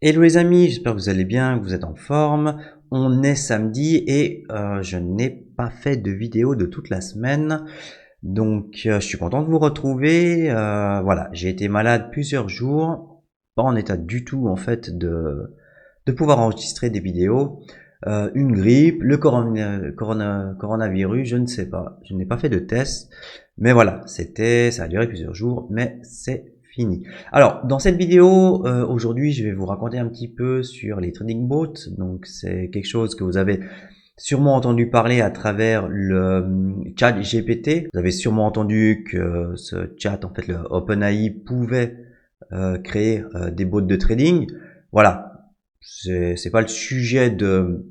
Hello les amis, j'espère que vous allez bien, que vous êtes en forme. On est samedi et je n'ai pas fait de vidéo de toute la semaine. Donc je suis content de vous retrouver. Voilà, j'ai été malade plusieurs jours, pas en état du tout en fait de pouvoir enregistrer des vidéos. Une grippe, le coronavirus, je ne sais pas. Je n'ai pas fait de test. Mais voilà, ça a duré plusieurs jours, mais c'est fini. Alors, dans cette vidéo, aujourd'hui, je vais vous raconter un petit peu sur les trading bots. Donc, c'est quelque chose que vous avez sûrement entendu parler à travers le chat GPT. Vous avez sûrement entendu que ce chat, en fait, le OpenAI pouvait créer des bots de trading. Voilà, c'est pas le sujet de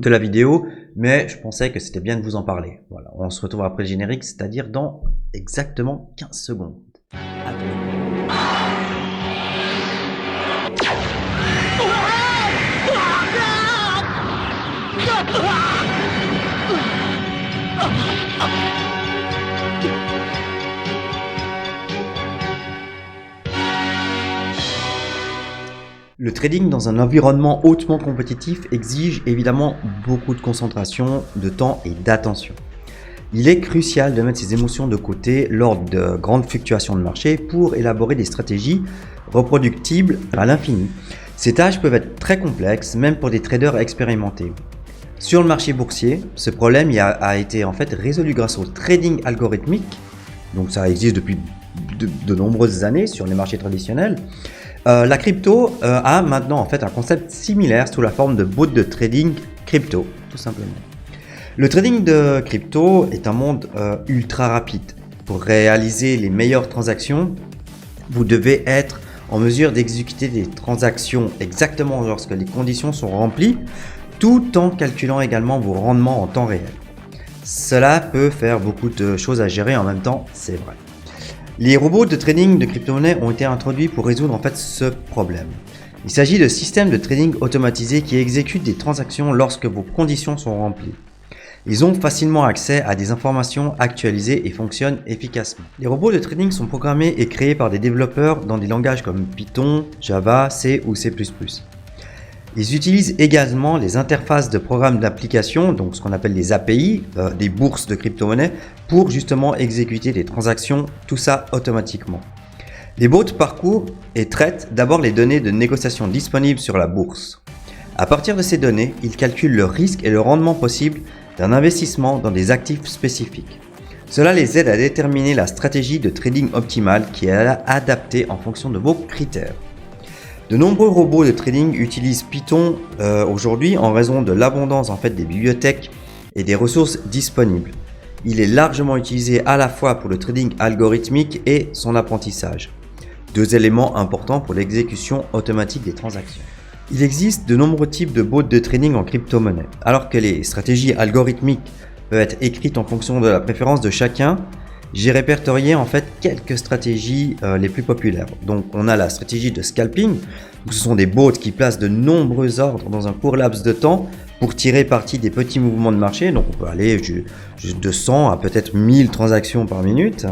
la vidéo, mais je pensais que c'était bien de vous en parler. Voilà, on se retrouve après le générique, c'est-à-dire dans exactement 15 secondes. Le trading dans un environnement hautement compétitif exige évidemment beaucoup de concentration, de temps et d'attention. Il est crucial de mettre ses émotions de côté lors de grandes fluctuations de marché pour élaborer des stratégies reproductibles à l'infini. Ces tâches peuvent être très complexes, même pour des traders expérimentés. Sur le marché boursier, ce problème a été en fait résolu grâce au trading algorithmique. Donc ça existe depuis de nombreuses années sur les marchés traditionnels. La crypto a maintenant en fait un concept similaire sous la forme de bots de trading crypto, tout simplement. Le trading de crypto est un monde ultra rapide. Pour réaliser les meilleures transactions, vous devez être en mesure d'exécuter des transactions exactement lorsque les conditions sont remplies, tout en calculant également vos rendements en temps réel. Cela peut faire beaucoup de choses à gérer en même temps, c'est vrai. Les robots de trading de crypto-monnaies ont été introduits pour résoudre en fait ce problème. Il s'agit de systèmes de trading automatisés qui exécutent des transactions lorsque vos conditions sont remplies. Ils ont facilement accès à des informations actualisées et fonctionnent efficacement. Les robots de trading sont programmés et créés par des développeurs dans des langages comme Python, Java, C ou C++. Ils utilisent également les interfaces de programmes d'application, donc ce qu'on appelle les API, des bourses de crypto-monnaies, pour justement exécuter des transactions, tout ça automatiquement. Les bots parcourent et traitent d'abord les données de négociation disponibles sur la bourse. À partir de ces données, ils calculent le risque et le rendement possible d'un investissement dans des actifs spécifiques. Cela les aide à déterminer la stratégie de trading optimale qui est adaptée en fonction de vos critères. De nombreux robots de trading utilisent Python aujourd'hui en raison de l'abondance en fait des bibliothèques et des ressources disponibles. Il est largement utilisé à la fois pour le trading algorithmique et son apprentissage. Deux éléments importants pour l'exécution automatique des transactions. Il existe de nombreux types de bots de trading en crypto-monnaie. Alors que les stratégies algorithmiques peuvent être écrites en fonction de la préférence de chacun, j'ai répertorié en fait quelques stratégies les plus populaires. Donc on a la stratégie de scalping, où ce sont des bots qui placent de nombreux ordres dans un court laps de temps pour tirer parti des petits mouvements de marché. Donc on peut aller de 100 à peut-être 1000 transactions par minute,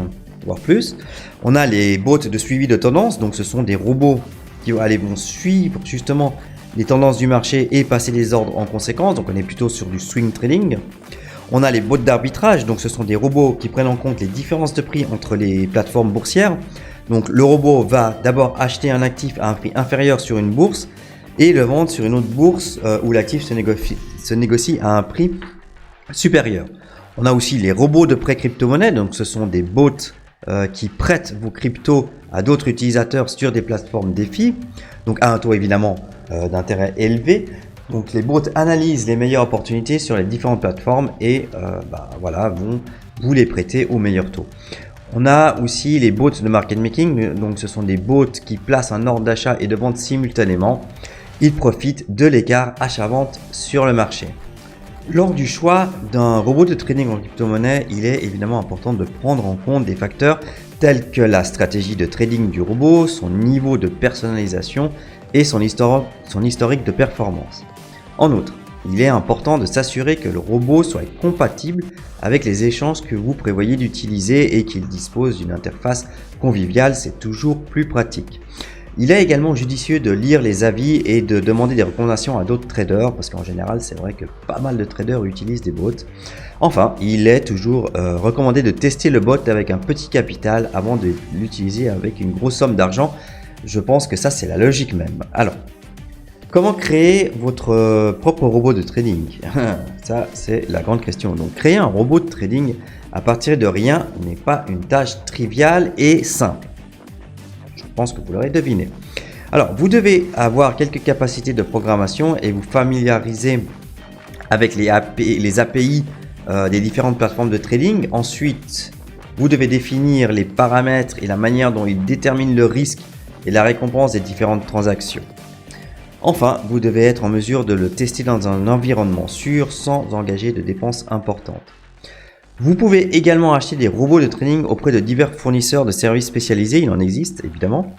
voire plus. On a les bots de suivi de tendance, donc ce sont des robots qui vont suivre justement les tendances du marché et passer des ordres en conséquence. Donc on est plutôt sur du swing trading. On a les bots d'arbitrage, donc ce sont des robots qui prennent en compte les différences de prix entre les plateformes boursières. Donc le robot va d'abord acheter un actif à un prix inférieur sur une bourse et le vendre sur une autre bourse où l'actif se négocie à un prix supérieur. On a aussi les robots de prêt crypto-monnaie, donc ce sont des bots qui prêtent vos cryptos à d'autres utilisateurs sur des plateformes DeFi, donc à un taux évidemment d'intérêt élevé. Donc les bots analysent les meilleures opportunités sur les différentes plateformes et vont vous les prêter au meilleur taux. On a aussi les bots de market making, donc ce sont des bots qui placent un ordre d'achat et de vente simultanément. Ils profitent de l'écart achat-vente sur le marché. Lors du choix d'un robot de trading en crypto-monnaie, il est évidemment important de prendre en compte des facteurs tels que la stratégie de trading du robot, son niveau de personnalisation et son historique de performance. En outre, il est important de s'assurer que le robot soit compatible avec les échanges que vous prévoyez d'utiliser et qu'il dispose d'une interface conviviale, c'est toujours plus pratique. Il est également judicieux de lire les avis et de demander des recommandations à d'autres traders parce qu'en général, c'est vrai que pas mal de traders utilisent des bots. Enfin, il est toujours recommandé de tester le bot avec un petit capital avant de l'utiliser avec une grosse somme d'argent. Je pense que ça, c'est la logique même. Alors, comment créer votre propre robot de trading? Ça, c'est la grande question. Donc, créer un robot de trading à partir de rien n'est pas une tâche triviale et simple. Je pense que vous l'aurez deviné. Alors, vous devez avoir quelques capacités de programmation et vous familiariser avec les API des différentes plateformes de trading. Ensuite, vous devez définir les paramètres et la manière dont ils déterminent le risque et la récompense des différentes transactions. Enfin, vous devez être en mesure de le tester dans un environnement sûr sans engager de dépenses importantes. Vous pouvez également acheter des robots de trading auprès de divers fournisseurs de services spécialisés, il en existe évidemment.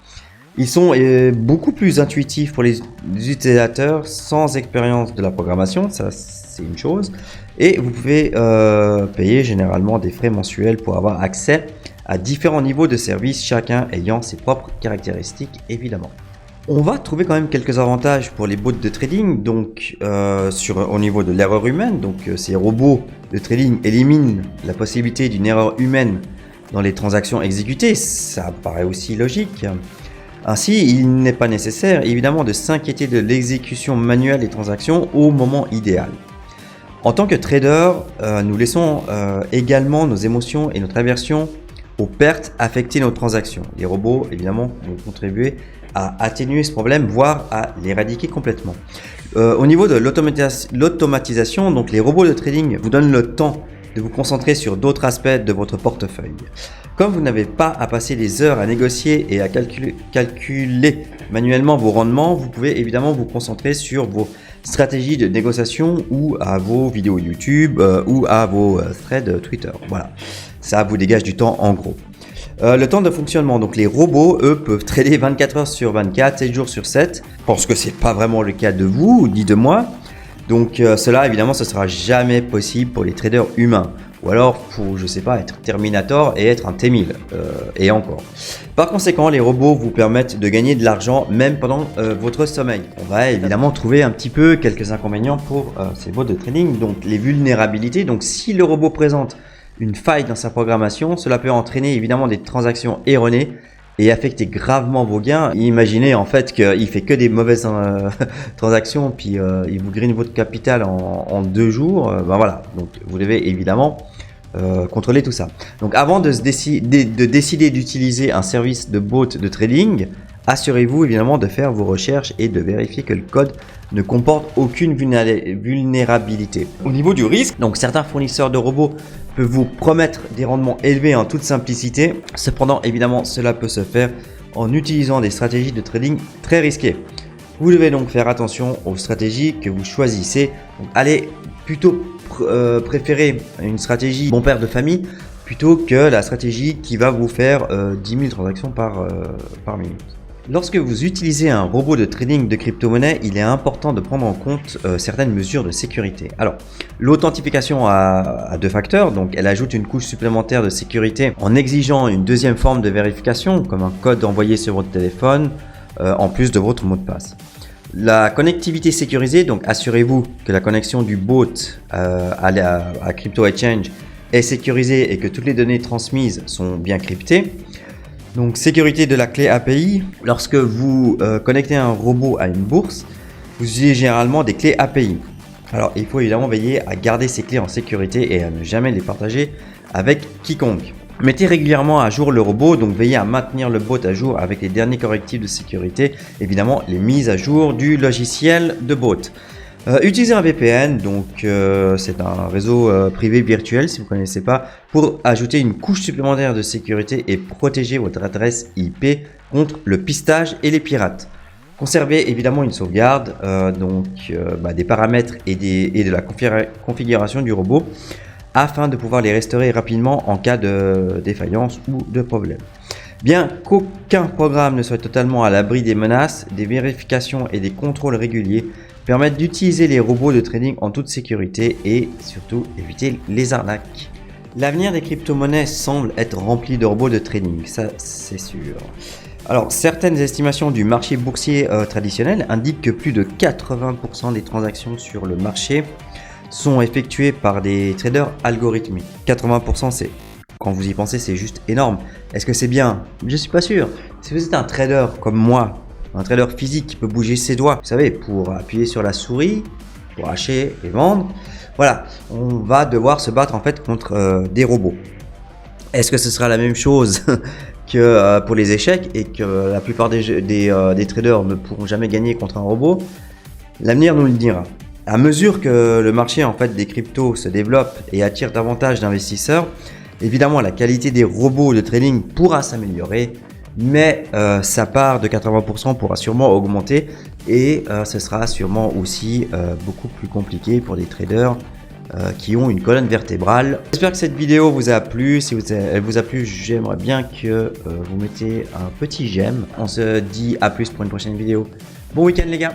Ils sont beaucoup plus intuitifs pour les utilisateurs sans expérience de la programmation, ça c'est une chose. Et vous pouvez payer généralement des frais mensuels pour avoir accès à différents niveaux de service, chacun ayant ses propres caractéristiques évidemment. On va trouver quand même quelques avantages pour les bots de trading, donc au niveau de l'erreur humaine. Donc ces robots de trading éliminent la possibilité d'une erreur humaine dans les transactions exécutées, ça paraît aussi logique. Ainsi, il n'est pas nécessaire évidemment de s'inquiéter de l'exécution manuelle des transactions au moment idéal. En tant que trader, nous laissons également nos émotions et notre aversion aux pertes affecter nos transactions. Les robots évidemment vont contribuer à atténuer ce problème, voire à l'éradiquer complètement. Au niveau de l'automatisation, donc les robots de trading vous donnent le temps de vous concentrer sur d'autres aspects de votre portefeuille. Comme vous n'avez pas à passer des heures à négocier et à calculer manuellement vos rendements, vous pouvez évidemment vous concentrer sur vos stratégies de négociation ou à vos vidéos YouTube ou à vos threads Twitter. Voilà, ça vous dégage du temps en gros. Le temps de fonctionnement, donc les robots, eux, peuvent trader 24 heures sur 24, 7 jours sur 7. Je pense que c'est pas vraiment le cas de vous ni de moi. Donc cela, évidemment, ce sera jamais possible pour les traders humains. Ou alors pour, je sais pas, être Terminator et être un T1000. Et encore. Par conséquent, les robots vous permettent de gagner de l'argent même pendant votre sommeil. On va évidemment trouver un petit peu quelques inconvénients pour ces bots de trading. Donc les vulnérabilités. Donc si le robot présente une faille dans sa programmation, cela peut entraîner évidemment des transactions erronées et affecter gravement vos gains. Imaginez en fait qu'il fait que des mauvaises transactions, puis il vous grille votre capital en 2 jours. Ben voilà, donc vous devez évidemment contrôler tout ça. Donc avant de décider d'utiliser un service de bot de trading, assurez-vous évidemment de faire vos recherches et de vérifier que le code ne comporte aucune vulnérabilité. Au niveau du risque, donc certains fournisseurs de robots peuvent vous promettre des rendements élevés en toute simplicité. Cependant, évidemment, cela peut se faire en utilisant des stratégies de trading très risquées. Vous devez donc faire attention aux stratégies que vous choisissez. Donc, allez plutôt préférer une stratégie bon père de famille plutôt que la stratégie qui va vous faire 10 000 transactions par minute. Lorsque vous utilisez un robot de trading de crypto-monnaie, il est important de prendre en compte certaines mesures de sécurité. Alors, l'authentification à 2 facteurs, donc elle ajoute une couche supplémentaire de sécurité en exigeant une deuxième forme de vérification, comme un code envoyé sur votre téléphone, en plus de votre mot de passe. La connectivité sécurisée, donc assurez-vous que la connexion du bot à Crypto Exchange est sécurisée et que toutes les données transmises sont bien cryptées. Donc sécurité de la clé API, lorsque vous connectez un robot à une bourse, vous utilisez généralement des clés API. Alors il faut évidemment veiller à garder ces clés en sécurité et à ne jamais les partager avec quiconque. Mettez régulièrement à jour le robot, donc veillez à maintenir le bot à jour avec les derniers correctifs de sécurité, évidemment les mises à jour du logiciel de bot. Utilisez un VPN, donc c'est un réseau privé virtuel si vous ne connaissez pas, pour ajouter une couche supplémentaire de sécurité et protéger votre adresse IP contre le pistage et les pirates. Conservez évidemment une sauvegarde, des paramètres et de la configuration du robot afin de pouvoir les restaurer rapidement en cas de défaillance ou de problème. Bien qu'aucun programme ne soit totalement à l'abri des menaces, des vérifications et des contrôles réguliers permettent d'utiliser les robots de trading en toute sécurité et surtout éviter les arnaques. L'avenir des crypto-monnaies semble être rempli de robots de trading, ça c'est sûr. Alors, certaines estimations du marché boursier traditionnel indiquent que plus de 80% des transactions sur le marché sont effectuées par des traders algorithmiques. 80%, c'est, quand vous y pensez, c'est juste énorme. Est-ce que c'est bien? Je suis pas sûr. Si vous êtes un trader comme moi, un trader physique qui peut bouger ses doigts, vous savez, pour appuyer sur la souris, pour acheter et vendre, voilà, on va devoir se battre en fait contre des robots. Est-ce que ce sera la même chose que pour les échecs et que la plupart des traders ne pourront jamais gagner contre un robot? L'avenir nous le dira. À mesure que le marché en fait des cryptos se développe et attire davantage d'investisseurs, évidemment la qualité des robots de trading pourra s'améliorer, mais sa part de 80% pourra sûrement augmenter et ce sera sûrement aussi beaucoup plus compliqué pour des traders qui ont une colonne vertébrale. J'espère que cette vidéo vous a plu. Si elle vous a plu, j'aimerais bien que vous mettiez un petit j'aime. On se dit à plus pour une prochaine vidéo. Bon week-end les gars!